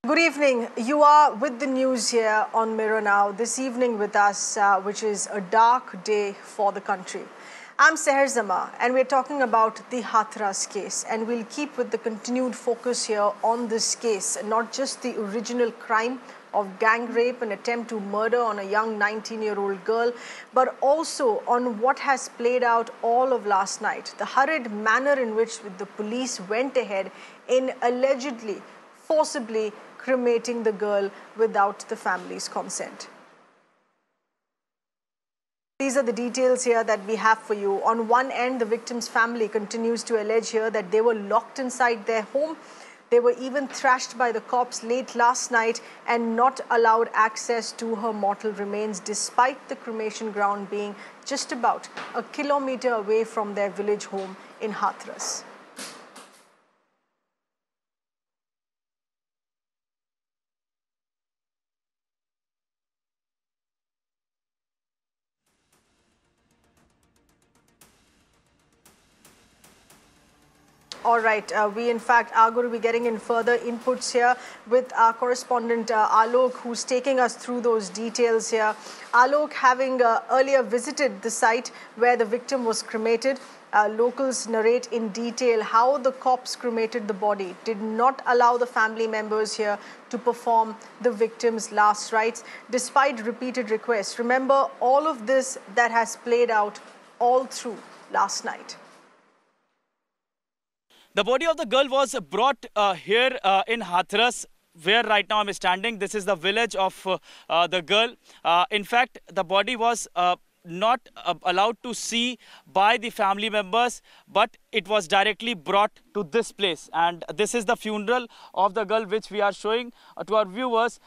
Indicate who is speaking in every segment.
Speaker 1: Good evening. You are with the news here on Mirror Now. This evening with us, which is a dark day for the country. I'm Seher Zama, and we're talking about the Hathras case. And we'll keep with the continued focus here on this case, not just the original crime of gang rape and attempt to murder on a young 19-year-old girl, but also on what has played out all of last night. The hurried manner in which the police went ahead in allegedly, forcibly cremating the girl without the family's consent. These are the details here that we have for you. On one end, the victim's family continues to allege here that they were locked inside their home. They were even thrashed by the cops late last night and not allowed access to her mortal remains, despite the cremation ground being just about a kilometer away from their village home in Hathras. All right, we in fact are going to be getting in further inputs here with our correspondent Alok, who's taking us through those details here. Alok, having earlier visited the site where the victim was cremated, locals narrate in detail how the cops cremated the body, did not allow the family members here to perform the victim's last rites, despite repeated requests. Remember all of this that has played out all through last night.
Speaker 2: The body of the girl was brought here in Hathras, where right now I'm standing. This is the village of the girl. In fact, the body was not allowed to see by the family members, but it was directly brought to this place. And this is the funeral of the girl, which we are showing to our viewers.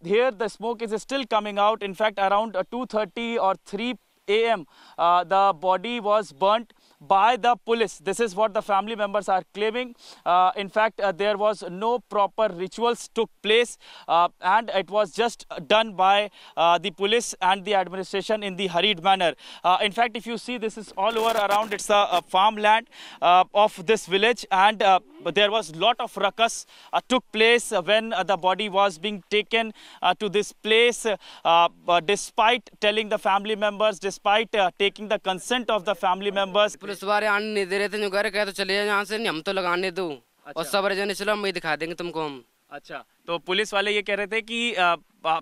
Speaker 2: Here the smoke is still coming out. In fact, around 2:30 or 3 a.m. The body was burnt by the police. This is what the family members are claiming. In fact, there was no proper rituals took place, and it was just done by the police and the administration in the hurried manner. In fact, if you see, this is all over around. It's a farmland of this village, and there was lot of ruckus took place when the body was being taken to this place, despite telling the family members, despite taking the consent of the family members.
Speaker 3: Police वाले आने नहीं दे रहे थे, जो घर कहे तो चले जाओ यहाँ से, नहीं हम तो लगाने दो। और सब जने चलो, हम दिखा देंगे तुमको हम।
Speaker 2: अच्छा, तो पुलिस वाले ये कह रहे थे कि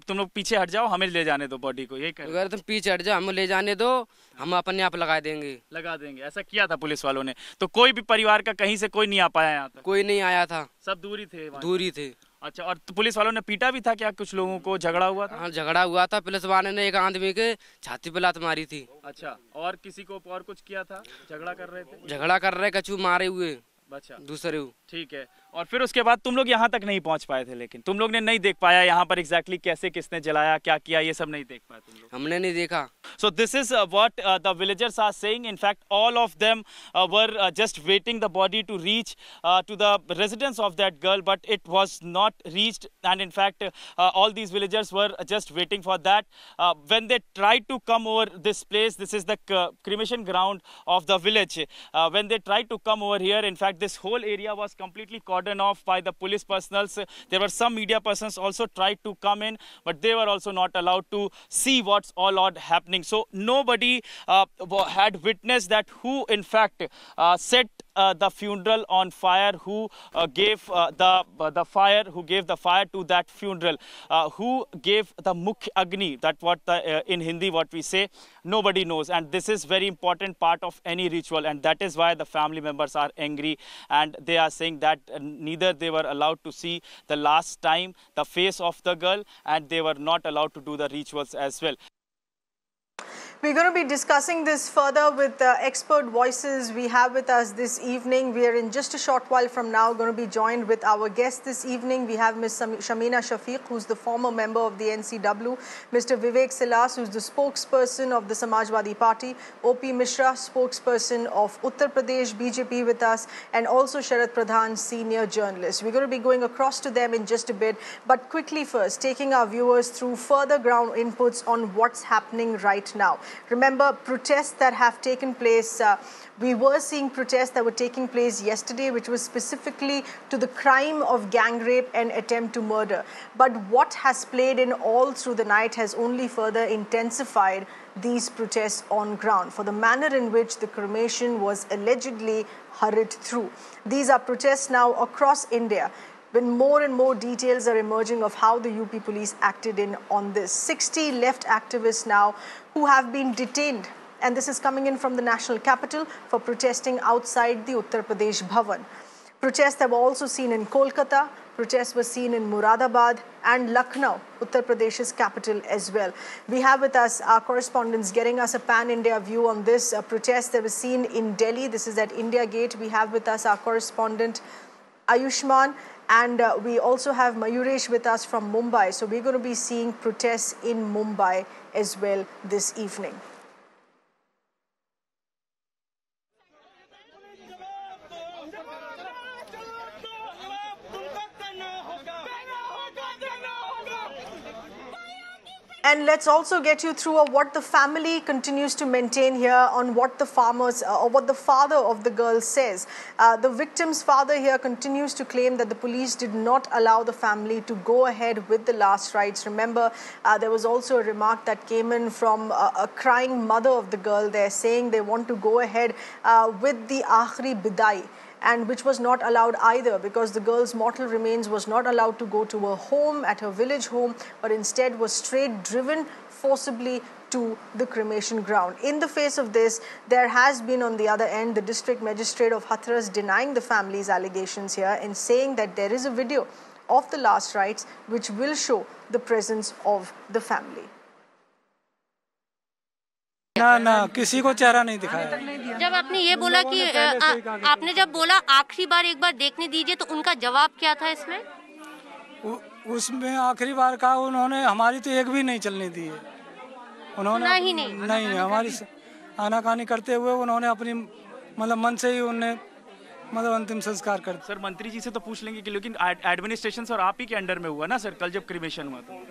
Speaker 2: तुम लोग पीछे हट जाओ, हमें ले जाने दो बॉडी को, यही कह रहे थे।
Speaker 3: तुम पीछे हट जाओ, हमें ले जाने दो, हम अपने आप लगा देंगे।
Speaker 2: ऐसा किया था पुलिस वालों ने। तो कोई भी परिवार का कहीं से कोई नहीं आ पाया यहाँ तक?
Speaker 3: कोई नहीं आया था,
Speaker 2: सब दूरी थे।
Speaker 3: दूरी थे।
Speaker 2: अच्छा, और तो पुलिस वालों ने पीटा भी था क्या? कुछ लोगों को झगड़ा हुआ था?
Speaker 3: हाँ, झगड़ा हुआ था। पुलिस वाले ने एक आदमी के छाती पे लात मारी थी।
Speaker 2: अच्छा, और किसी को और कुछ किया था? झगड़ा कर रहे थे?
Speaker 3: झगड़ा कर रहे, कछु मारे हुए।
Speaker 2: अच्छा,
Speaker 3: दूसरे।
Speaker 2: ठीक है। और फिर उसके बाद तुम लोग यहाँ तक नहीं पहुँच पाए थे, लेकिन तुम लोग ने नहीं देख पाया यहाँ पर एग्जैक्टली कैसे किसने जलाया, क्या किया, ये सब नहीं देख पाए तुम लोग?
Speaker 3: हमने नहीं देखा।
Speaker 2: So this is what the villagers are saying. In fact, all of them were just waiting the body to reach to the residence of that girl, but it was not reached. And in fact, all these villagers were just waiting for that. When they tried to come over this place, this is the cremation ground of the village. When they tried to come over here, in fact, this whole area was completely cordoned off by the police personnel. There were some media persons also tried to come in, but they were also not allowed to see what's all out happening. So nobody had witnessed that who in fact set the funeral on fire, who gave the fire, who gave the fire to that funeral, who gave the mukh agni, that what in Hindi what we say, nobody knows. And this is very important part of any ritual, and that is why the family members are angry, and they are saying that neither they were allowed to see the last time the face of the girl, and they were not allowed to do the rituals as well.
Speaker 1: We're going to be discussing this further with expert voices we have with us this evening. We are in just a short while from now going to be joined with our guest this evening. We have Ms. Shamina Shafiq, who's the former member of the NCW, Mr. Vivek Silas, who's the spokesperson of the Samajwadi Party, O.P. Mishra, spokesperson of Uttar Pradesh BJP with us, and also Sharad Pradhan, senior journalist. We're going to be going across to them in just a bit, but quickly first, taking our viewers through further ground inputs on what's happening right now. Remember, protests that have taken place, we were seeing protests that were taking place yesterday, which was specifically to the crime of gang rape and attempt to murder. But what has played in all through the night has only further intensified these protests on ground for the manner in which the cremation was allegedly hurried through. These are protests now across India, when more and more details are emerging of how the UP police acted in on this. 60 left activists now who have been detained, and this is coming in from the national capital for protesting outside the Uttar Pradesh Bhavan. Protests that were also seen in Kolkata, protests were seen in Muradabad and Lucknow, Uttar Pradesh's capital as well. We have with us our correspondents getting us a pan-India view on this protest that was seen in Delhi. This is at India Gate. We have with us our correspondent Ayushman, and we also have Mayuresh with us from Mumbai. So we're going to be seeing protests in Mumbai as well this evening. And let's also get you through what the family continues to maintain here on what the farmers or what the father of the girl says. The victim's father here continues to claim that the police did not allow the family to go ahead with the last rites. Remember, there was also a remark that came in from a crying mother of the girl there saying they want to go ahead with the Akhri Bidai, and which was not allowed either because the girl's mortal remains was not allowed to go to her home, at her village home, but instead was straight driven forcibly to the cremation ground. In the face of this, there has been on the other end the district magistrate of Hathras denying the family's allegations here and saying that there is a video of the last rites which will show the presence of the family.
Speaker 4: ना ना किसी को चेहरा नहीं दिखाया।
Speaker 5: जब आपने ये बोला कि आपने जब बोला आखिरी बार एक बार देखने दीजिए, तो उनका जवाब क्या था इसमें?
Speaker 4: उसमें आखिरी बार कहा उन्होंने हमारी तो एक भी नहीं चलने दी है। उन्होंने नहीं हमारी आनाकानी करते हुए उन्होंने अपनी मतलब मन से ही उन्होंने मतलब अंतिम संस्कार कर।
Speaker 2: सर मंत्री जी से तो पूछ लेंगे कि लेकिन एडमिनिस्ट्रेशन सर आप ही के अंडर में हुआ ना सर, कल जब क्रिमेशन हुआ तो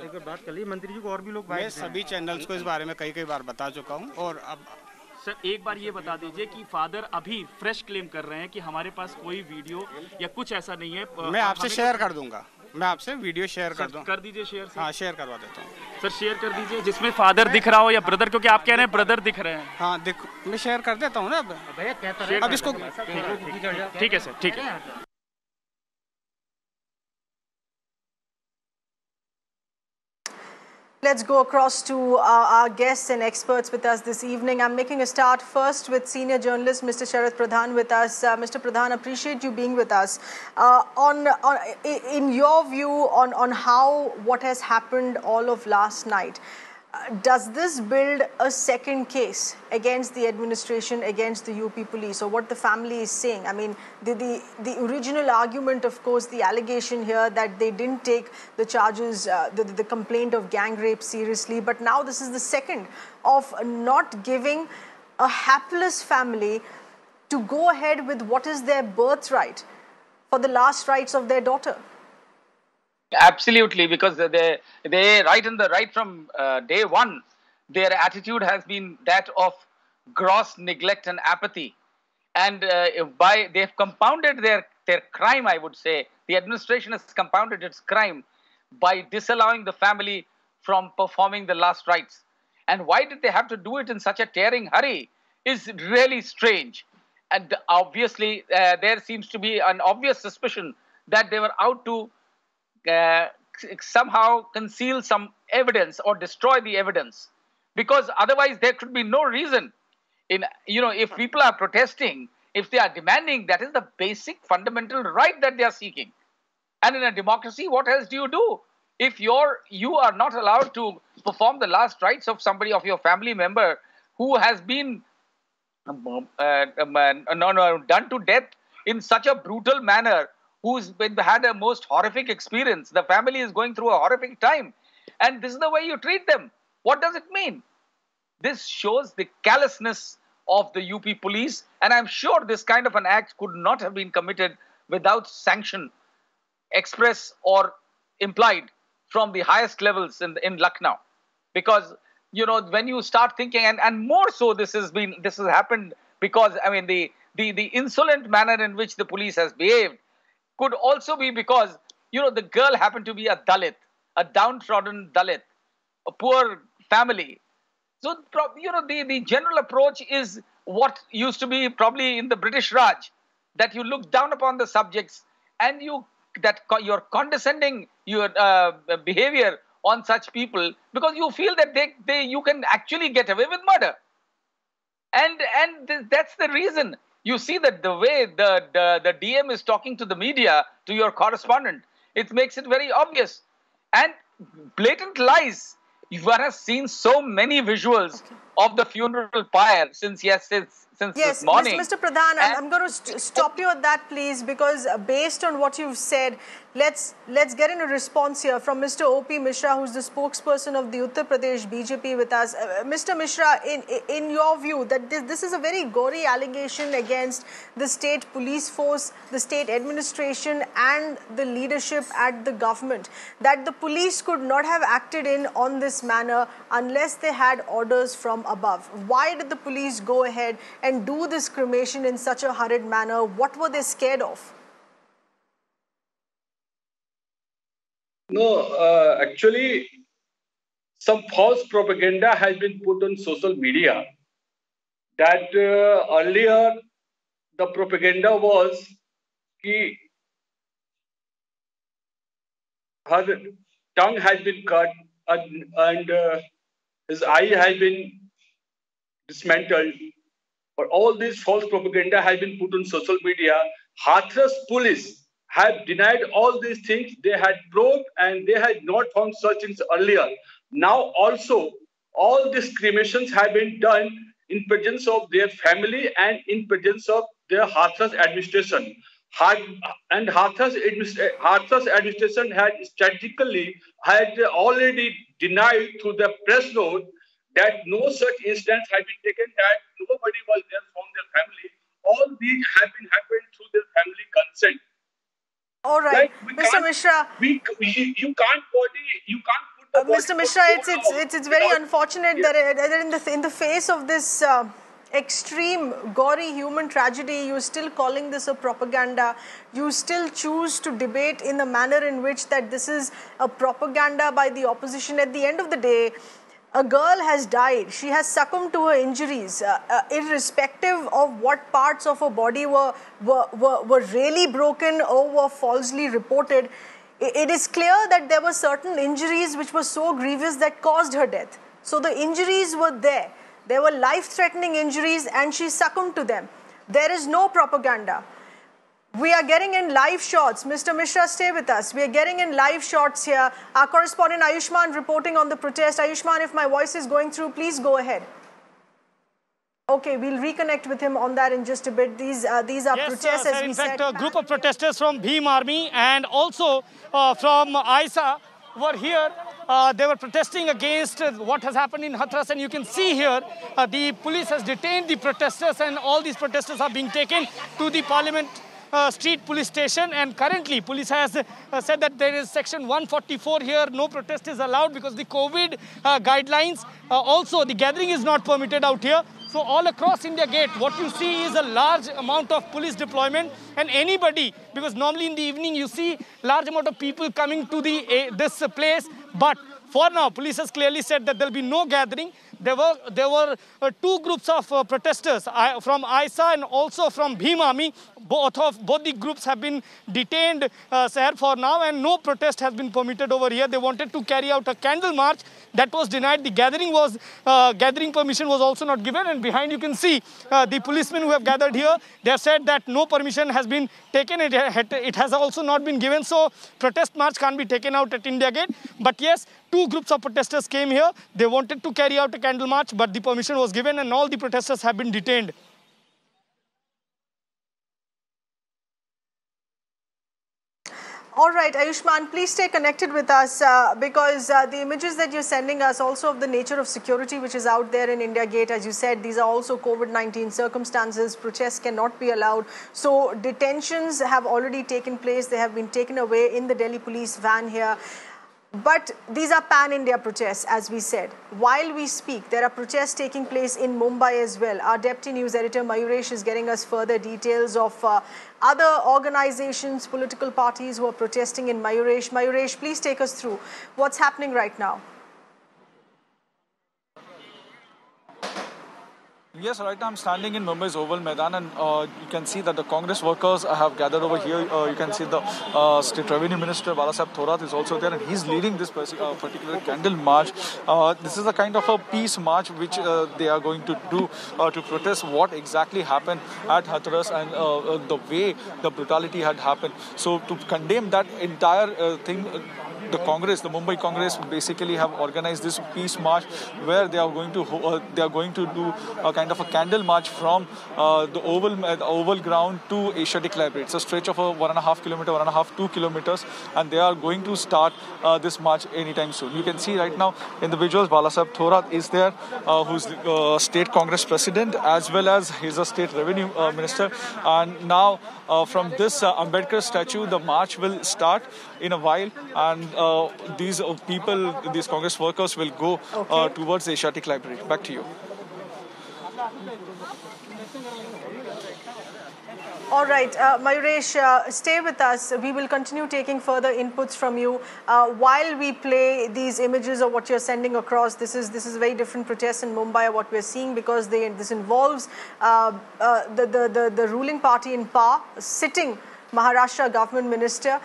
Speaker 6: एक बात कर ली मंत्री जी को, और भी लोग मैं सभी चैनल्स को इस बारे में कई बार बता चुका हूं। और अब
Speaker 2: सर एक बार ये बता दीजिए कि फादर अभी फ्रेश क्लेम कर रहे हैं कि हमारे पास कोई वीडियो या कुछ ऐसा नहीं है।
Speaker 6: मैं आपसे शेयर कर दूंगा, मैं आपसे वीडियो शेयर कर दूं।
Speaker 2: कर दीजिए शेयर।
Speaker 6: हाँ शेयर करवा देता हूँ
Speaker 2: सर, शेयर कर दीजिए जिसमें फादर दिख रहा हो या ब्रदर, क्योंकि आप कह रहे हैं ब्रदर दिख रहे हैं।
Speaker 6: हाँ मैं शेयर कर देता हूँ ना। अब इसको
Speaker 2: ठीक है सर, ठीक है।
Speaker 1: Let's go across to our guests and experts with us this evening. I'm making a start first with senior journalist Mr. Sharath Pradhan with us. Mr. Pradhan, appreciate you being with us. In your view on how what has happened all of last night, does this build a second case against the administration, against the UP police, or what the family is saying? I mean, the original argument, of course, the allegation here that they didn't take the charges, the complaint of gang rape seriously, but now this is the second of not giving a hapless family to go ahead with what is their birthright for the last rites of their daughter.
Speaker 7: Absolutely, because they right from day one, their attitude has been that of gross neglect and apathy, and they've compounded their crime. I would say the administration has compounded its crime by disallowing the family from performing the last rites. And why did they have to do it in such a tearing hurry is really strange. And obviously, there seems to be an obvious suspicion that they were out to somehow conceal some evidence or destroy the evidence, because otherwise there could be no reason. If people are protesting, if they are demanding, that is the basic fundamental right that they are seeking. And in a democracy, what else do you do? If you are not allowed to perform the last rites of somebody, of your family member who has been done to death in such a brutal manner, who's had a most horrific experience. The family is going through a horrific time. And this is the way you treat them. What does it mean? This shows the callousness of the UP police. And I'm sure this kind of an act could not have been committed without sanction, express or implied, from the highest levels in Lucknow. Because you know, when you start thinking, and more so, this has happened because, I mean, the insolent manner in which the police has behaved could also be because, you know, the girl happened to be a Dalit, a downtrodden Dalit, a poor family. So, you know, the general approach is what used to be probably in the British Raj, that you look down upon the subjects and you're condescending your behavior on such people because you feel that you can actually get away with murder. And that's the reason you see that the way the DM is talking to the media, to your correspondent, it makes it very obvious. And blatant lies. One has seen so many visuals of the funeral pyre since this morning.
Speaker 1: Mr. Pradhan, I'm going to stop you at that, please, because based on what you've said, let's get in a response here from Mr. O.P. Mishra, who's the spokesperson of the Uttar Pradesh BJP with us. Mr. Mishra, in your view, that this is a very gory allegation against the state police force, the state administration and the leadership at the government, that the police could not have acted on this manner unless they had orders from above. Why did the police go ahead and do this cremation in such a hurried manner? What were they scared of?
Speaker 8: No, actually, some false propaganda has been put on social media that earlier the propaganda was that her tongue has been cut and his eye has been dismantled. But all this false propaganda has been put on social media. Hathras police have denied all these things. They had probed and they had not found such things earlier. Now also, all these cremations have been done in presence of their family and in presence of their Hathras administration. And Hathras administration had strategically already denied through the press note that no such instance had been taken, that nobody was there from their family. All these have been happened through their family consent.
Speaker 1: All right, like Mr. Mishra.
Speaker 8: You can't put the body.
Speaker 1: Mr. Mishra, it's very unfortunate that in the face of this extreme gory human tragedy, you're still calling this a propaganda. You still choose to debate in the manner in which that this is a propaganda by the opposition. At the end of the day, a girl has died. She has succumbed to her injuries, irrespective of what parts of her body were really broken or were falsely reported. It is clear that there were certain injuries which were so grievous that caused her death. So the injuries were there. There were life-threatening injuries and she succumbed to them. There is no propaganda. We are getting in live shots. Mr. Mishra, stay with us. We are getting in live shots here. Our correspondent Ayushman reporting on the protest. Ayushman, if my voice is going through, please go ahead. Okay, we'll reconnect with him on that in just a bit. These are protests, as we said.
Speaker 9: In fact, a group of protesters from Bhim Army and also from ISA were here. They were protesting against what has happened in Hathras, and you can see here the police has detained the protesters, and all these protesters are being taken to the Parliament Street police station. And currently police has said that there is section 144 here. No protest is allowed because the COVID guidelines. Also the gathering is not permitted out here. So all across India Gate, what you see is a large amount of police deployment, and anybody, because normally in the evening you see large amount of people coming to this place, but for now, police has clearly said that there will be no gathering. There were two groups of protesters from ISA and also from Bhim Army. Both the groups have been detained, sir, for now, and no protest has been permitted over here. They wanted to carry out a candle march. That was denied. The gathering permission was also not given. And behind you can see the policemen who have gathered here. They have said that no permission has been taken. It has also not been given. So protest march can't be taken out at India Gate. But yes, two groups of protesters came here. They wanted to carry out a candle march, but the permission was given and all the protesters have been detained.
Speaker 1: All right, Ayushman, please stay connected with us because the images that you're sending us also of the nature of security which is out there in India Gate, as you said, these are also COVID-19 circumstances. Protests cannot be allowed. So detentions have already taken place. They have been taken away in the Delhi police van here. But these are pan-India protests, as we said. While we speak, there are protests taking place in Mumbai as well. Our Deputy News Editor Mayuresh is getting us further details of other organizations, political parties who are protesting in Mayuresh. Mayuresh, please take us through what's happening right now.
Speaker 10: Yes, right now I'm standing in Mumbai's Oval Maidan, and you can see that the Congress workers have gathered over here. You can see the State Revenue Minister Balasaheb Thorat is also there, and he's leading this particular candle march. This is a kind of a peace march which they are going to do to protest what exactly happened at Hathras and the way the brutality had happened. So to condemn that entire thing, the Mumbai Congress basically have organized this peace march where they are going to do a kind of a candle march from the Oval Ground to Asiatic Library. It's a stretch of 2 kilometers, and they are going to start this march anytime soon. You can see right now in the visuals, Balasaheb Thorat is there, who's the State Congress President, as well as he's a State Revenue Minister. And now from this Ambedkar statue, the march will start in a while, and these Congress workers will go towards the Asiatic Library. Back to you.
Speaker 1: All right, Mayuresh, stay with us. We will continue taking further inputs from you while we play these images of what you're sending across. This is a very different protest in Mumbai, what we're seeing, because this involves the ruling party in power sitting Maharashtra government minister,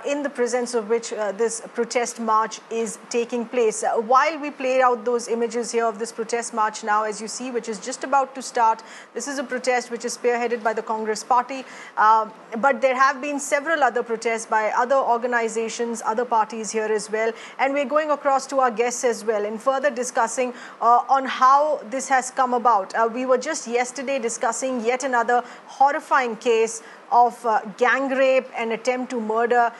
Speaker 1: in the presence of which this protest march is taking place. While we play out those images here of this protest march now, as you see, which is just about to start, this is a protest which is spearheaded by the Congress party, but there have been several other protests by other organizations, other parties here as well, and we're going across to our guests as well in further discussing on how this has come about. We were just yesterday discussing yet another horrifying case of gang rape and attempt to murder.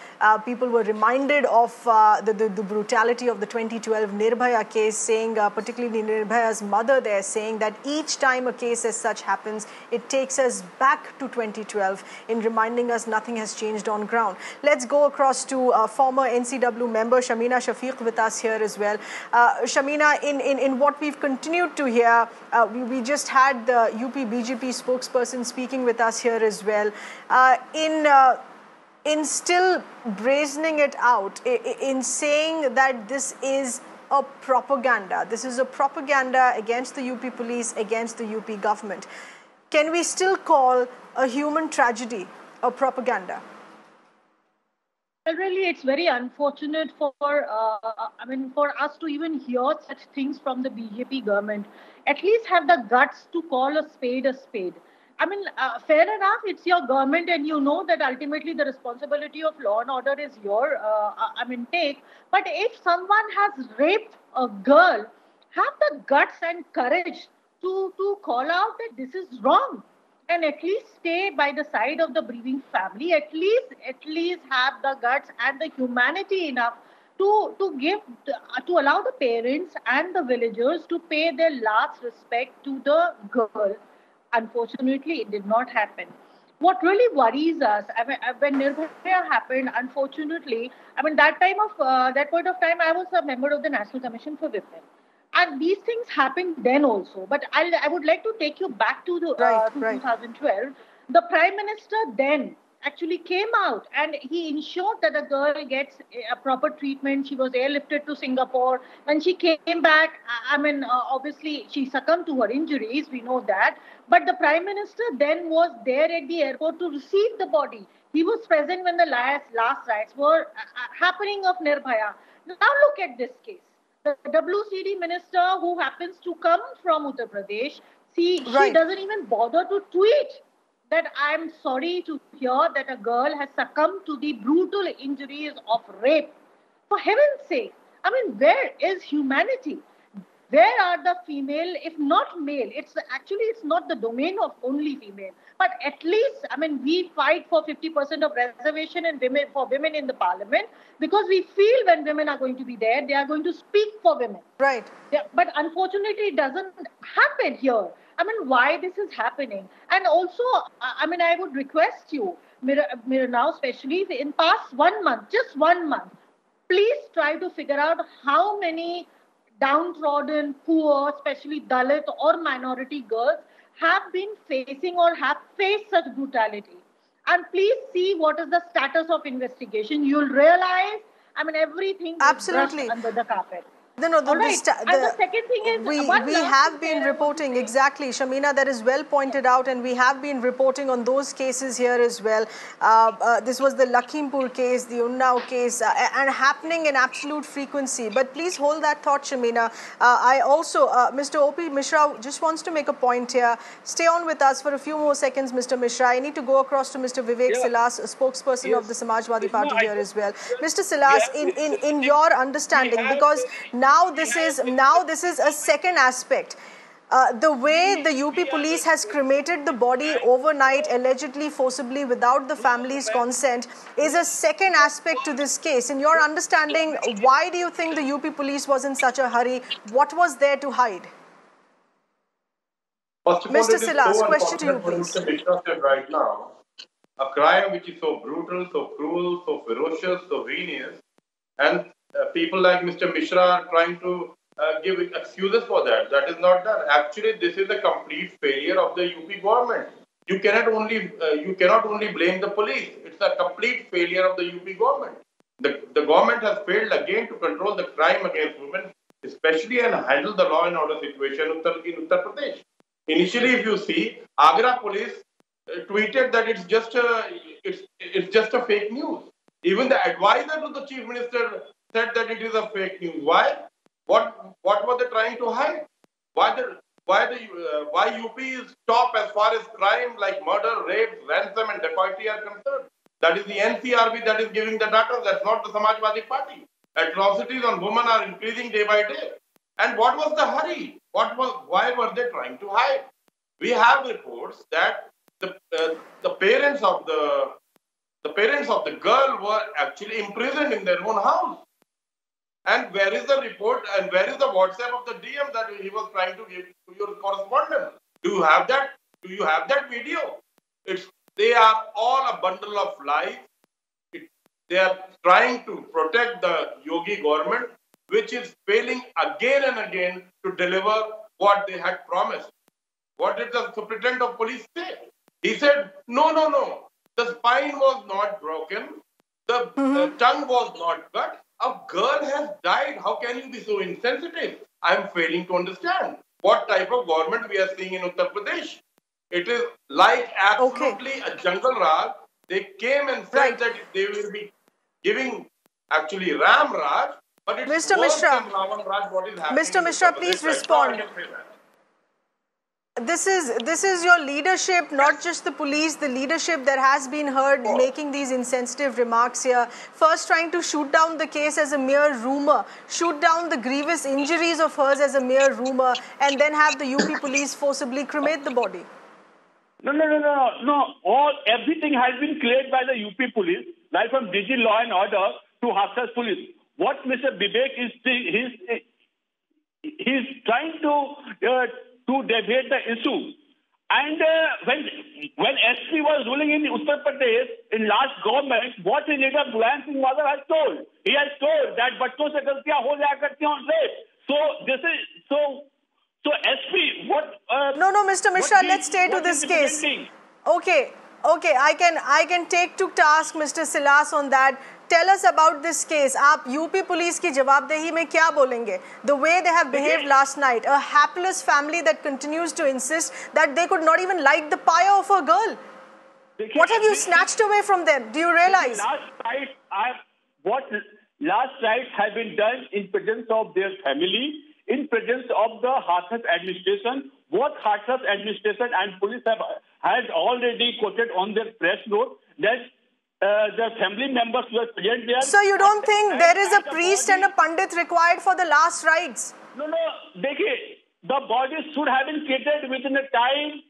Speaker 1: People were reminded of the brutality of the 2012 Nirbhaya case, saying, particularly Nirbhaya's mother there, saying that each time a case as such happens, it takes us back to 2012 in reminding us nothing has changed on ground. Let's go across to former NCW member Shamina Shafiq with us here as well. Shamina, in what we've continued to hear, we just had the UP BJP spokesperson speaking with us here as well. In still brazening it out, in saying that this is a propaganda. This is a propaganda against the UP police, against the UP government. Can we still call a human tragedy a propaganda?
Speaker 11: Well, really, it's very unfortunate for us to even hear such things from the BJP government. At least have the guts to call a spade a spade. Fair enough, it's your government, and you know that ultimately the responsibility of law and order is your take. But if someone has raped a girl, have the guts and courage to call out that this is wrong, and at least stay by the side of the grieving family. At least have the guts and the humanity enough to allow the parents and the villagers to pay their last respect to the girl. Unfortunately, it did not happen. What really worries us, when Nirbhaya happened, unfortunately, that point of time, I was a member of the National Commission for Women. And these things happened then also. But I would like to take you back to 2012. The Prime Minister then actually came out and he ensured that the girl gets a proper treatment. She was airlifted to Singapore. When she came back, obviously she succumbed to her injuries. We know that. But the Prime Minister then was there at the airport to receive the body. He was present when the last rites were happening of Nirbhaya. Now look at this case. The WCD minister, who happens to come from Uttar Pradesh, she doesn't even bother to tweet that I'm sorry to hear that a girl has succumbed to the brutal injuries of rape. For heaven's sake, where is humanity? Where are the female, if not male? It's not the domain of only female. But at least, we fight for 50% of reservation and for women in the parliament, because we feel when women are going to be there, they are going to speak for women.
Speaker 1: Right.
Speaker 11: But unfortunately, it doesn't happen here. Why this is happening? And also, I would request you, Mira, now especially in past 1 month, just 1 month, please try to figure out how many downtrodden, poor, especially Dalit or minority girls have been facing or have faced such brutality. And please see what is the status of investigation. You'll realize, I mean, everything is brushed under the carpet.
Speaker 1: No,
Speaker 11: the second thing is
Speaker 1: we have been reporting, exactly, Shamina, that is well pointed out, and we have been reporting on those cases here as well. This was the Lakhimpur case, the Unnao case, and happening in absolute frequency. But please hold that thought, Shamina. I also, Mr. O.P. Mishra just wants to make a point here. Stay on with us for a few more seconds, Mr. Mishra. I need to go across to Mr. Vivek Silas, a spokesperson of the Samajwadi Party here as well. Mr. Silas, in your understanding, because now this is a second aspect. The way the UP police has cremated the body overnight, allegedly forcibly without the family's consent, is a second aspect to this case. In your understanding, why do you think the UP police was in such a hurry? What was there to hide? Mr. Silas, question to you, please.
Speaker 12: Mr. Mishra said right now, a crime which is so brutal, so cruel, so ferocious, so heinous, and people like Mr. Mishra are trying to give excuses for that. That is not done. Actually, this is a complete failure of the UP government. You cannot only blame the police. It's a complete failure of the UP government. The government has failed again to control the crime against women, especially, and handle the law and order situation in Uttar Pradesh. Initially, if you see, Agra police tweeted that it's just a fake news. Even the advisor to the chief minister said that it is a fake news. Why? What were they trying to hide? Why UP is top as far as crime like murder, rape, ransom, and dacoity are concerned? That is the NCRB that is giving the data. That's not the Samajwadi Party. Atrocities on women are increasing day by day. And what was the hurry? Why were they trying to hide? We have reports that the parents of the girl were actually imprisoned in their own house. And where is the report and where is the WhatsApp of the DM that he was trying to give to your correspondent? Do you have that? Do you have that video? They are all a bundle of lies. They are trying to protect the Yogi government, which is failing again and again to deliver what they had promised. What did the superintendent of police say? He said, no. The spine was not broken. The tongue was not cut. A girl has died. How can you be so insensitive? I am failing to understand what type of government we are seeing in Uttar Pradesh. It is like absolutely a jungle Raj. They came and said that they will be giving actually Ram Raj, but it's
Speaker 1: Mr.
Speaker 12: worse
Speaker 1: Mishra,
Speaker 12: than Ravan Raj. What is happening?
Speaker 1: Mr. Mishra, please respond. This is your leadership, not just the police, the leadership that has been heard making these insensitive remarks here. First trying to shoot down the case as a mere rumor, shoot down the grievous injuries of hers as a mere rumor, and then have the UP police forcibly cremate the body.
Speaker 13: No. Everything has been cleared by the UP police, right from DG Law and Order to Hathras police. What Mr. Vivek is saying, he's trying to deviate the issue. And when SP was ruling in Uttar Pradesh in last government, what his leader Mulayam Singh Wadhwa has told. He has told that bachchon se galtiyan ho jaya karti on rape. So SP, what?
Speaker 1: No, Mr. Mishra, let's stay to this case. Okay, I can take to task Mr. Silas on that. Tell us about this case. आप UP police की जवाबदेही में क्या बोलेंगे? The way they have behaved last night, a hapless family that continues to insist that they could not even light the pyre of a girl. What have you snatched away from them? Do you realize?
Speaker 13: What last night has been done in presence of their family, in presence of the Hathras administration. Both Hathras administration and police had already quoted on their press note that the family members were present there.
Speaker 1: So you don't think there is a priest and a pandit required for the last rites?
Speaker 13: No. The body should have been treated within a time.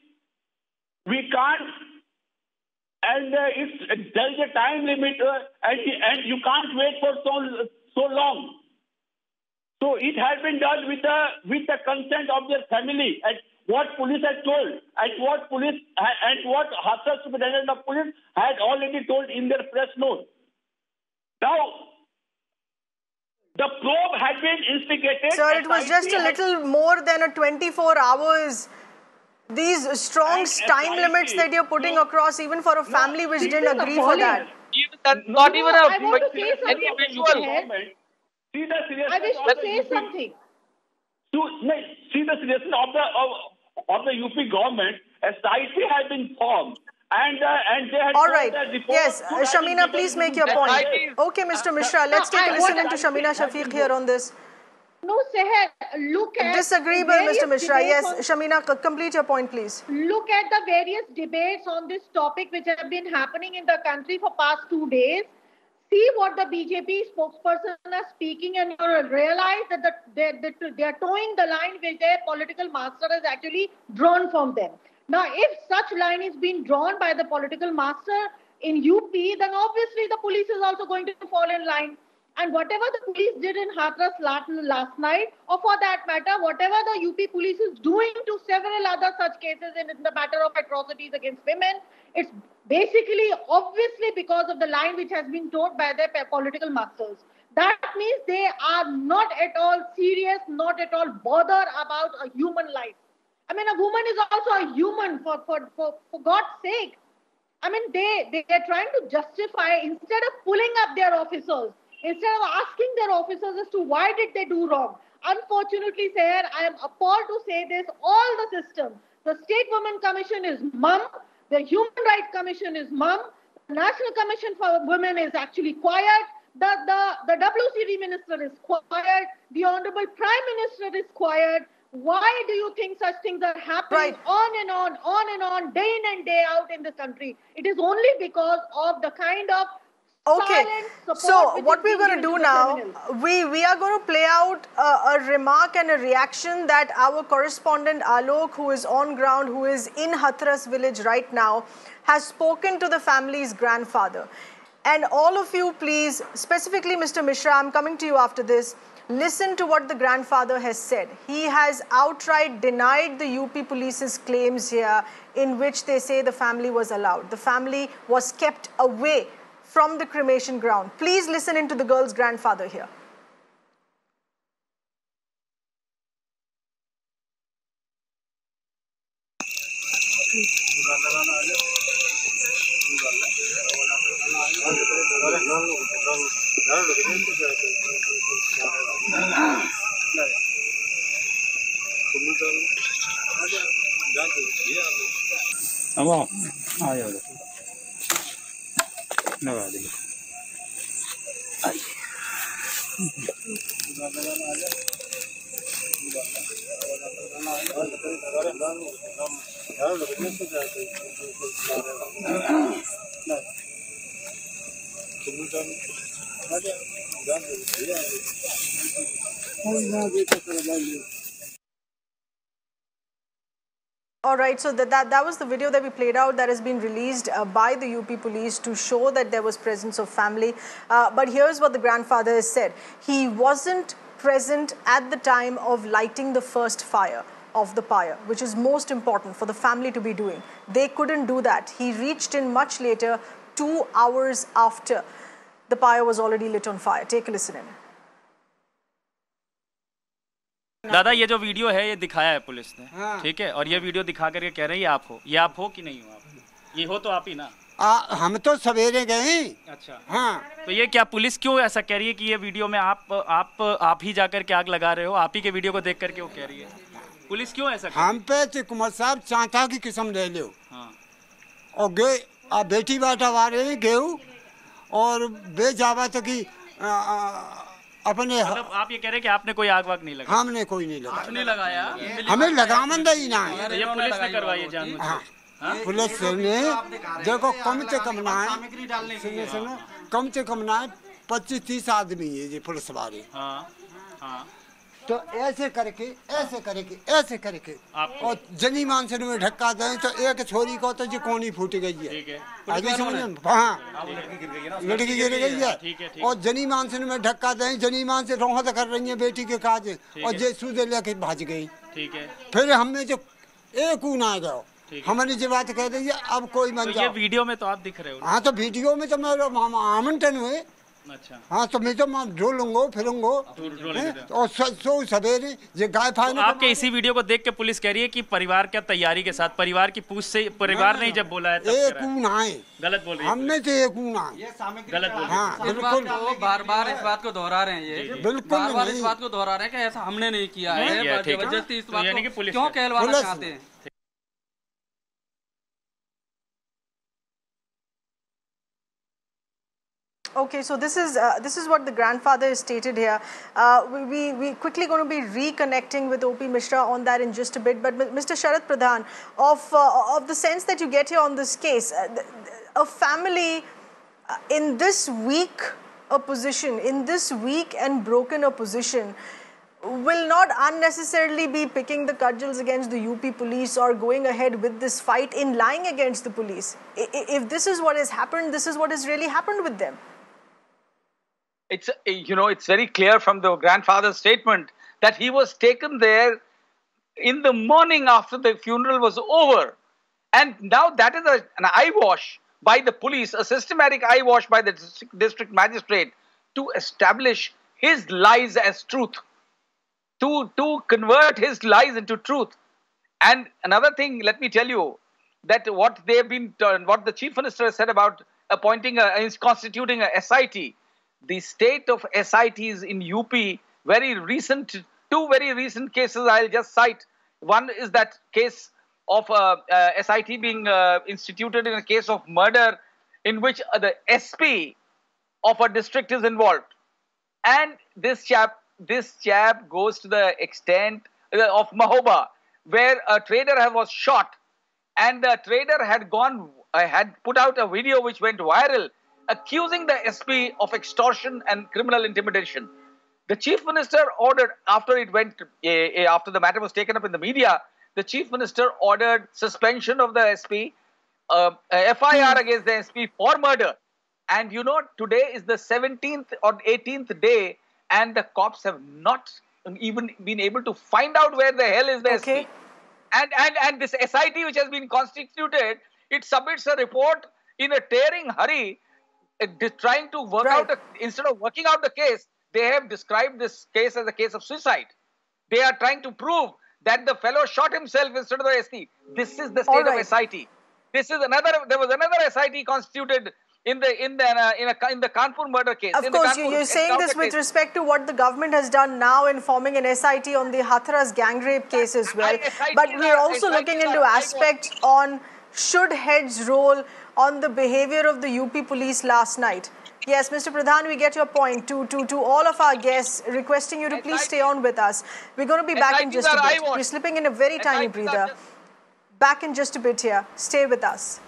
Speaker 13: We can't, and there is a time limit, and you can't wait for so long. So it has been done with the consent of their family. And what police has told, and what Hathras superintendent of police had already told in their press note. Now, been instigated.
Speaker 1: Sir, it was just a little more than a 24 hours. These strong time limits that you're putting across, even for a family which didn't agree for that.
Speaker 7: Not even
Speaker 11: I want to say
Speaker 7: any
Speaker 11: something.
Speaker 7: visual.
Speaker 13: See the seriousness
Speaker 11: I wish to say something.
Speaker 13: See the seriousness of the UP government. A SIT has been formed. And they had
Speaker 1: all right. Yes, Shamina, please make your point. Okay, Mr. Mishra, let's take a listen into Shamina Shafiq here on this.
Speaker 11: No, Seher, look at...
Speaker 1: Disagreeable, Mr. Mishra. Yes, Shamina, complete your point, please.
Speaker 11: Look at the various debates on this topic which have been happening in the country for past 2 days. See what the BJP spokesperson are speaking, and you realize that they are towing the line which their political master has actually drawn from them. Now, if such line is being drawn by the political master in UP, then obviously the police is also going to fall in line. And whatever the police did in Hathras last night, or for that matter, whatever the UP police is doing to several other such cases in the matter of atrocities against women, it's basically, obviously, because of the line which has been towed by their political masters. That means they are not at all serious, not at all bothered about a human life. I mean, a woman is also a human, for God's sake. I mean, they are trying to justify, instead of pulling up their officers, instead of asking their officers as to why did they do wrong. Unfortunately, Seher, I am appalled to say this, all the system, the State Women Commission is mum, the Human Rights Commission is mum, the National Commission for Women is actually quiet, the WCD Minister is quiet, the Honorable Prime Minister is quiet. Why do you think such things are happening on and on, day in and day out in this country? It is only because of the kind of
Speaker 1: so what we're going to do now, we are going to play out a remark and a reaction that our correspondent Alok, who is on ground, who is in Hathras village right now, has spoken to the family's grandfather. And all of you, please, specifically Mr. Mishra, I'm coming to you after this, listen to what the grandfather has said. He has outright denied the UP police's claims here, in which they say the family was allowed. The family was kept away from the cremation ground. Please listen into the girl's grandfather here. All right, so that was the video that we played out that has been released by the UP police to show that there was presence of family. But here's what the grandfather has said. He wasn't present at the time of lighting the first fire of the pyre, which is most important for the family to be doing. They couldn't do that. He reached in much later, 2 hours after the pyre was already lit on fire. Take a listen in.
Speaker 2: दादा ये जो video है ये दिखाया है police ने, ठीक है, और ये वीडियो दिखा करके कह रहे हैं ये आप हो कि नहीं हो आप? ये हो तो आप ही ना।
Speaker 14: हम तो सवेरे गए।
Speaker 2: अच्छा हाँ, तो ये क्या पुलिस क्यों ऐसा कह रही है कि ये वीडियो में आप ही जाकर के आग लगा रहे हो? आप ही के वीडियो को देख करके वो कह रही है, पुलिस क्यों ऐसा?
Speaker 14: हम पे कुमार साहब चांटा की किस्म ले लो और गे बेटी बाटा वाले गेहूँ और बे जावा तो की अपने
Speaker 2: मतलब आप ये कह रहे हैं कि आपने कोई आग वाग नहीं लगाया?
Speaker 14: हमने कोई नहीं लगाया।
Speaker 2: आपने लगाया?
Speaker 14: हमें लगामंदा ही ना है।
Speaker 2: ये पुलिस ने करवाई है जानबूझकर?
Speaker 14: पुलिस ने देखो कम से कम ना है, कम से कम ना है 25-30 आदमी है ये पुलिस वाले। तो ऐसे करके और जनी मानसन में ढक्का दें तो एक छोरी को तो जी कोनी फूट गई है, आगे समझे? हाँ, लड़की गिर गई है और जनी मानसन में ढक्का दें, जनी मान से रोहत कर रही है बेटी के काज और जे सूदे लेके भाज गई। ठीक है, फिर हमने जो एक ना गया हमने जो बात कह दी है अब कोई मन जाओ।
Speaker 2: ये वीडियो में तो आप दिख रहे हो।
Speaker 14: हाँ, तो वीडियो में तो मेरा आमंत्रण हुए अच्छा हाँ तो मैं तो ढूंढूंगा फिरूंगा और सवेरे जो गाय फाने।
Speaker 15: आपके इसी वीडियो को देख के पुलिस कह रही है कि परिवार क्या तैयारी के साथ, परिवार की पूछ से परिवार ने जब बोला है
Speaker 14: एक है
Speaker 15: गलत बोल रही है,
Speaker 14: हमने तो एक
Speaker 15: गलत बोल
Speaker 14: हाँ बिल्कुल
Speaker 3: बार-बार इस बात को दोहरा रहे हैं, ये
Speaker 14: बिल्कुल
Speaker 3: बार-बार इस बात को दोहरा रहे हैं कि ऐसा हमने नहीं किया है, जबरदस्ती इस बात को क्यों कहलवाना चाहते हैं।
Speaker 1: Okay, so this is what the grandfather has stated here. We quickly going to be reconnecting with OP Mishra on that in just a bit. But Mr. Sharad Pradhan, of the sense that you get here on this case, a family in this weak opposition, in this weak and broken opposition, will not unnecessarily be picking the cudgels against the UP police or going ahead with this fight in lying against the police. If this is what has happened, this is what has really happened with them.
Speaker 7: It's, it's very clear from the grandfather's statement that he was taken there in the morning after the funeral was over. And now that is an eyewash by the police, a systematic eyewash by the district magistrate to establish his lies as truth, to convert his lies into truth. And another thing, let me tell you, that what the chief minister has said about constituting a SIT, the state of SITs in UP, two very recent cases I'll just cite. One is that case of SIT being instituted in a case of murder in which the SP of a district is involved. And this chap goes to the extent of Mahoba, where a trader was shot, and the trader had put out a video which went viral, accusing the SP of extortion and criminal intimidation. The chief minister ordered, after the matter was taken up in the media, the chief minister ordered suspension of the SP, FIR against the SP for murder. And today is the 17th or 18th day, and the cops have not even been able to find out where the hell is the SP. And this SIT which has been constituted, it submits a report in a tearing hurry, trying to work out, instead of working out the case, they have described this case as a case of suicide. They are trying to prove that the fellow shot himself instead of the SP. This is the state of SIT. There was another SIT constituted in the Kanpur murder case.
Speaker 1: Of course, you're saying this with respect to what the government has done now in forming an SIT on the Hathras gang rape case as well. But we're also looking into aspects on should heads roll on the behavior of the UP police last night. Yes, Mr. Pradhan, we get your point. To all of our guests, requesting you to please stay on with us. We're going to be back in just a bit. We're slipping in a very tiny breather. Back in just a bit here. Stay with us.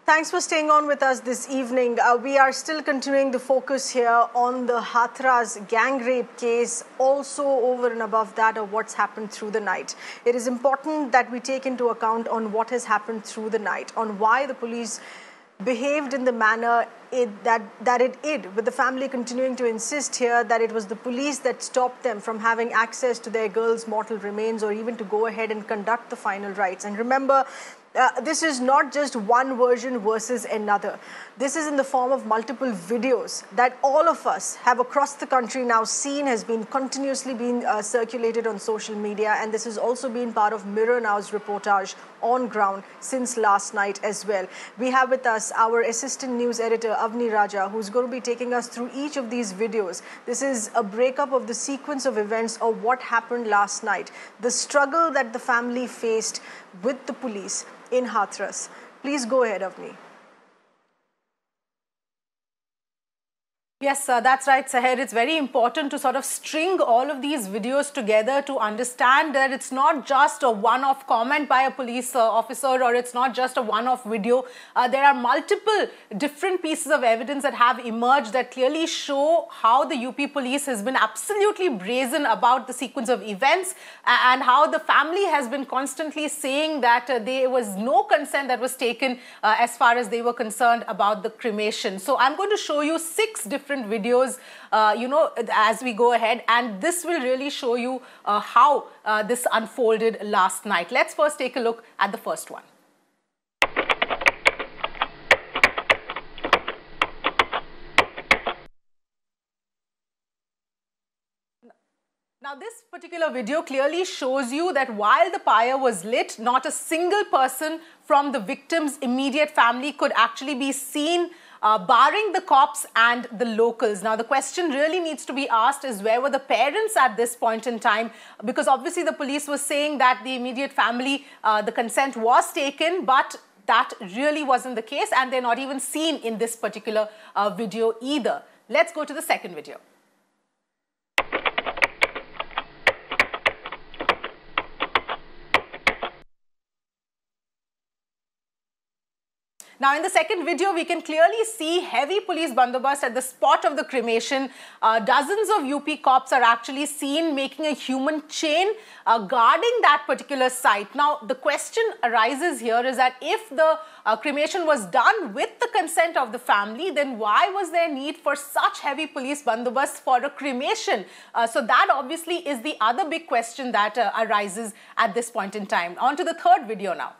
Speaker 1: Thanks for staying on with us this evening. We are still continuing the focus here on the Hathras gang rape case, also over and above that of what's happened through the night. It is important that we take into account on what has happened through the night, on why the police behaved in the manner that it did, with the family continuing to insist here that it was the police that stopped them from having access to their girl's mortal remains or even to go ahead and conduct the final rites. And remember, this is not just one version versus another. This is in the form of multiple videos that all of us have across the country now seen, has been continuously being circulated on social media, and this has also been part of Mirror Now's reportage on ground since last night as well. We have with us our assistant news editor Avni Raja, who's going to be taking us through each of these videos. This is a breakup of the sequence of events of what happened last night, the struggle that the family faced with the police in Hathras. Please go ahead, Avni.
Speaker 16: Yes, that's right, Seher. It's very important to sort of string all of these videos together to understand that it's not just a one-off comment by a police officer, or it's not just a one-off video. There are multiple different pieces of evidence that have emerged that clearly show how the UP police has been absolutely brazen about the sequence of events, and how the family has been constantly saying that there was no consent that was taken as far as they were concerned about the cremation. So I'm going to show you 6 different videos, as we go ahead, and this will really show you how this unfolded last night. Let's first take a look at the first one. Now, this particular video clearly shows you that while the pyre was lit, not a single person from the victim's immediate family could actually be seen, barring the cops and the locals. Now, the question really needs to be asked is, where were the parents at this point in time? Because obviously the police was saying that the immediate family, the consent was taken, but that really wasn't the case, and they're not even seen in this particular video either. Let's go to the second video. Now, in the second video, we can clearly see heavy police bandobast at the spot of the cremation. Dozens of UP cops are actually seen making a human chain guarding that particular site. Now, the question arises here is that if the cremation was done with the consent of the family, then why was there need for such heavy police bandobast for a cremation? So that obviously is the other big question that arises at this point in time. On to the third video now.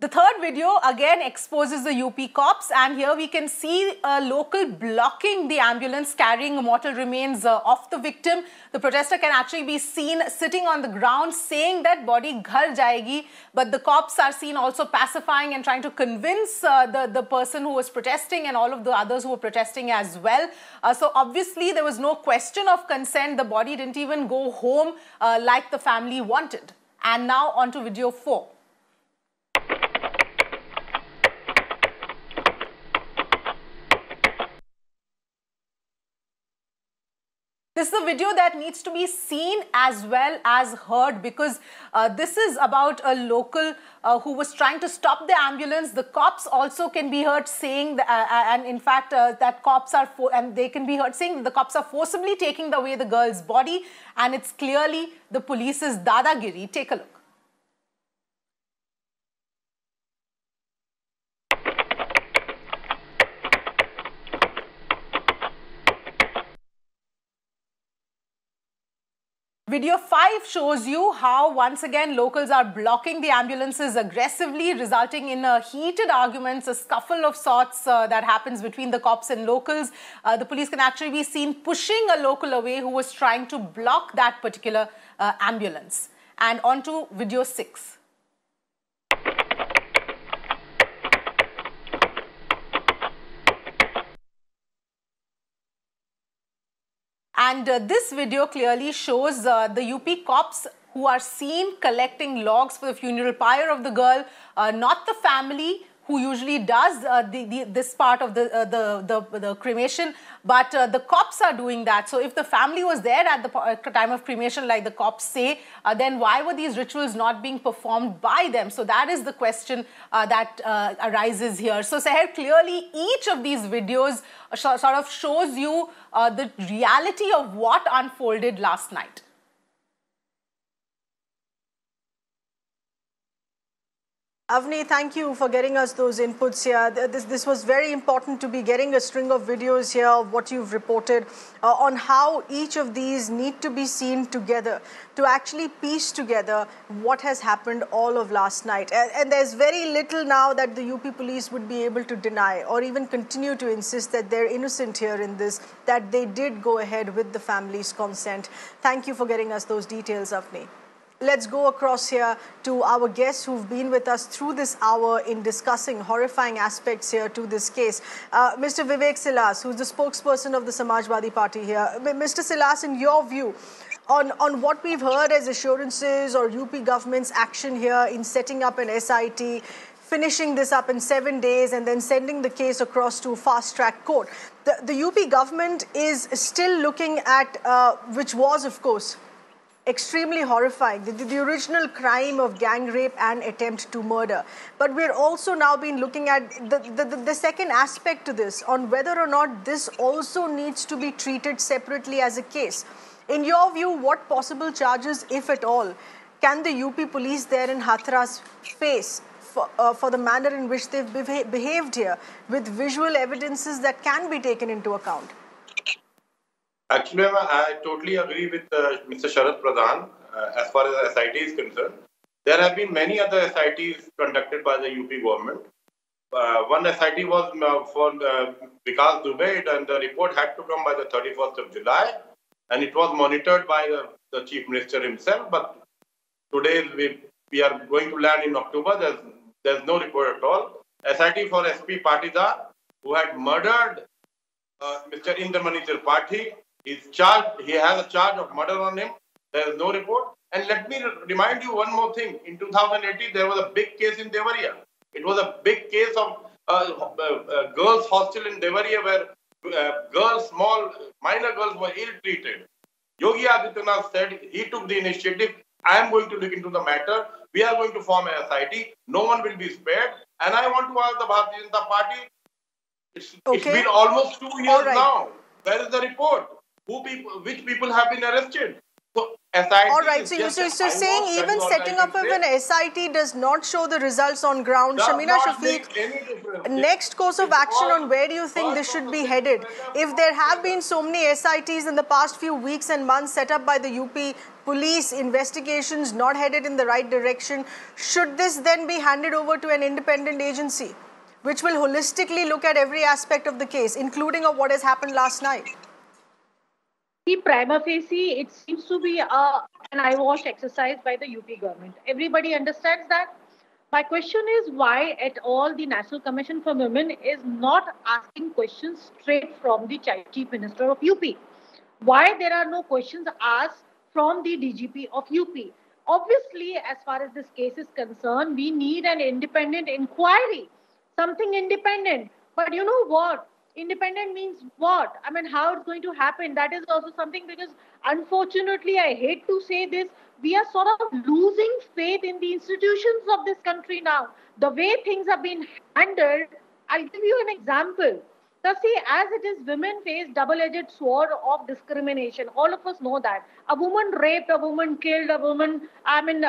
Speaker 16: The third video again exposes the UP cops, and here we can see a local blocking the ambulance carrying mortal remains of the victim. The protester can actually be seen sitting on the ground saying that body ghar jayegi, but the cops are seen also pacifying and trying to convince the person who was protesting and all of the others who were protesting as well. So obviously there was no question of consent. The body didn't even go home like the family wanted. And now on to video 4. This is a video that needs to be seen as well as heard, because this is about a local who was trying to stop the ambulance. The cops also can be heard saying, and in fact that cops are, and they can be heard saying the cops are forcibly taking away the girl's body, and it's clearly the police's dadagiri. Take a look. Video 5 shows you how once again locals are blocking the ambulances aggressively, resulting in heated arguments, a scuffle of sorts that happens between the cops and locals. The police can actually be seen pushing a local away who was trying to block that particular ambulance. And on to video 6. And this video clearly shows the UP cops who are seen collecting logs for the funeral pyre of the girl, not the family who usually does this part of the cremation, but the cops are doing that. So if the family was there at the time of cremation, like the cops say, then why were these rituals not being performed by them? So that is the question that arises here. So Seher, clearly each of these videos sort of shows you the reality of what unfolded last night.
Speaker 1: Avni, thank you for getting us those inputs here. This was very important to be getting a string of videos here of what you've reported on how each of these need to be seen together to actually piece together what has happened all of last night. And there's very little now that the UP police would be able to deny or even continue to insist that they're innocent here in this, that they did go ahead with the family's consent. Thank you for getting us those details, Avni. Let's go across here to our guests who've been with us through this hour in discussing horrifying aspects here to this case. Mr. Vivek Silas, who's the spokesperson of the Samajwadi Party here. Mr. Silas, in your view, on what we've heard as assurances or UP government's action here in setting up an SIT, finishing this up in 7 days and then sending the case across to fast-track court. The UP government is still looking at, which was, of course, extremely horrifying, the original crime of gang rape and attempt to murder. But we're also now been looking at the second aspect to this, on whether or not this also needs to be treated separately as a case. In your view, what possible charges, if at all, can the UP police there in Hathras face for the manner in which they've behaved here, with visual evidences that can be taken into account?
Speaker 12: Actually, I totally agree with Mr. Sharad Pradhan as far as SIT is concerned. There have been many other SITs conducted by the UP government. One SIT was for Vikas Dubey, and the report had to come by the 31st of July, and it was monitored by the Chief Minister himself. But today we are going to land in October. There's no report at all. SIT for SP Patidar, who had murdered Mr. Indramani Tripathi, is charged. He has a charge of murder on him. There is no report. And let me remind you one more thing. In 2018, there was a big case in Devariya. It was a big case of girls' hostel in Devariya where girls, small, minor girls were ill-treated. Yogi Adityanath said he took the initiative. I am going to look into the matter. We are going to form a SIT. No one will be spared. And I want to ask the Bharatiya Janata Party, it's been almost 2 years now. Where is the report? Which people have been arrested? So, SIT
Speaker 1: all right, so you're saying even setting up of an SIT does not show the results on ground. Shamina Shafiq, next course of action on where do you think this should be headed? If there have been so many SITs in the past few weeks and months set up by the UP police, investigations not headed in the right direction, should this then be handed over to an independent agency which will holistically look at every aspect of the case, including of what has happened last night?
Speaker 11: Prima facie, it seems to be an eyewash exercise by the UP government. Everybody understands that. My question is why at all the National Commission for Women is not asking questions straight from the Chief Minister of UP. Why there are no questions asked from the DGP of UP? Obviously, as far as this case is concerned, we need an independent inquiry, something independent. But you know what? Independent means what? I mean, how it's going to happen? That is also something, because unfortunately, I hate to say this, we are sort of losing faith in the institutions of this country now. The way things have been handled, I'll give you an example. So see, as it is, women face double-edged sword of discrimination. All of us know that. A woman raped, a woman killed, a woman, I mean,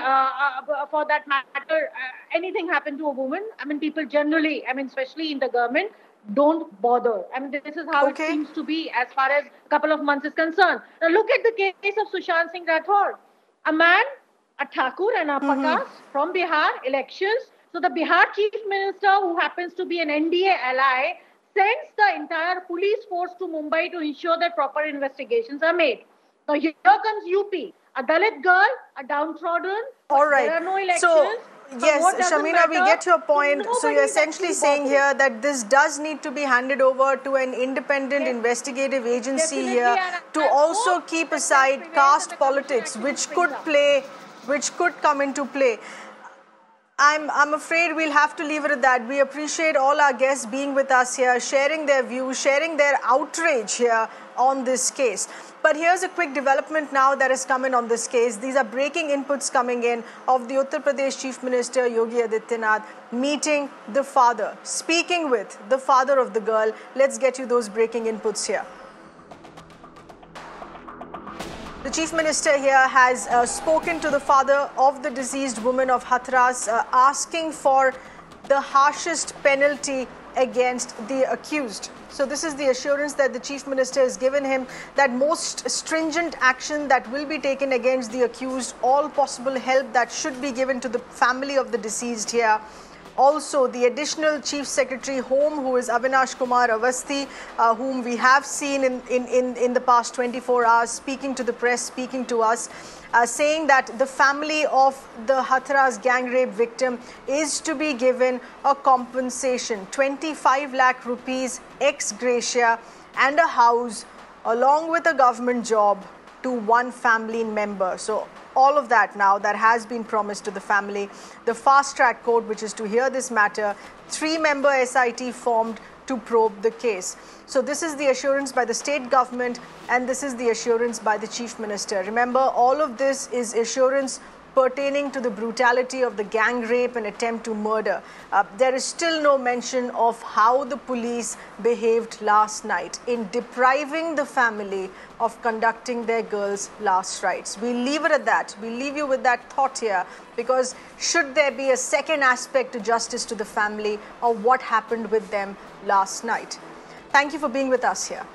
Speaker 11: for that matter, anything happened to a woman, I mean, people generally, I mean, especially in the government, don't bother. I mean, this is how it seems to be as far as a couple of months is concerned. Now, look at the case of Sushant Singh Rathod. A man, a Thakur and a Pakas from Bihar, elections. So the Bihar Chief Minister, who happens to be an NDA ally, sends the entire police force to Mumbai to ensure that proper investigations are made. Now, here comes UP. A Dalit girl, a downtrodden.
Speaker 1: All right.
Speaker 11: There are no elections.
Speaker 1: So, yes, Shamina, we get your point. So you're essentially saying here that this does need to be handed over to an independent investigative agency here to also keep aside caste politics, which could come into play. I'm afraid we'll have to leave it at that. We appreciate all our guests being with us here, sharing their views, sharing their outrage here on this case. But here's a quick development now that has come in on this case. These are breaking inputs coming in of the Uttar Pradesh Chief Minister Yogi Adityanath meeting the father, speaking with the father of the girl. Let's get you those breaking inputs here. The Chief Minister here has spoken to the father of the deceased woman of Hathras, asking for the harshest penalty against the accused. So this is the assurance that the Chief Minister has given him, that most stringent action that will be taken against the accused, all possible help that should be given to the family of the deceased here. Also, the additional Chief Secretary Home, who is Avinash Kumar Avasthi, whom we have seen in the past 24 hours, speaking to the press, speaking to us, saying that the family of the Hathras gang rape victim is to be given a compensation, 25 lakh rupees ex gratia and a house along with a government job to one family member. So all of that now that has been promised to the family. The fast track court, which is to hear this matter, 3-member SIT formed to probe the case. So this is the assurance by the state government and this is the assurance by the Chief Minister. Remember, all of this is assurance pertaining to the brutality of the gang rape and attempt to murder. There is still no mention of how the police behaved last night in depriving the family of conducting their girls' last rites. We'll leave it at that. We'll leave you with that thought here, because should there be a second aspect to justice to the family of what happened with them last night? Thank you for being with us here.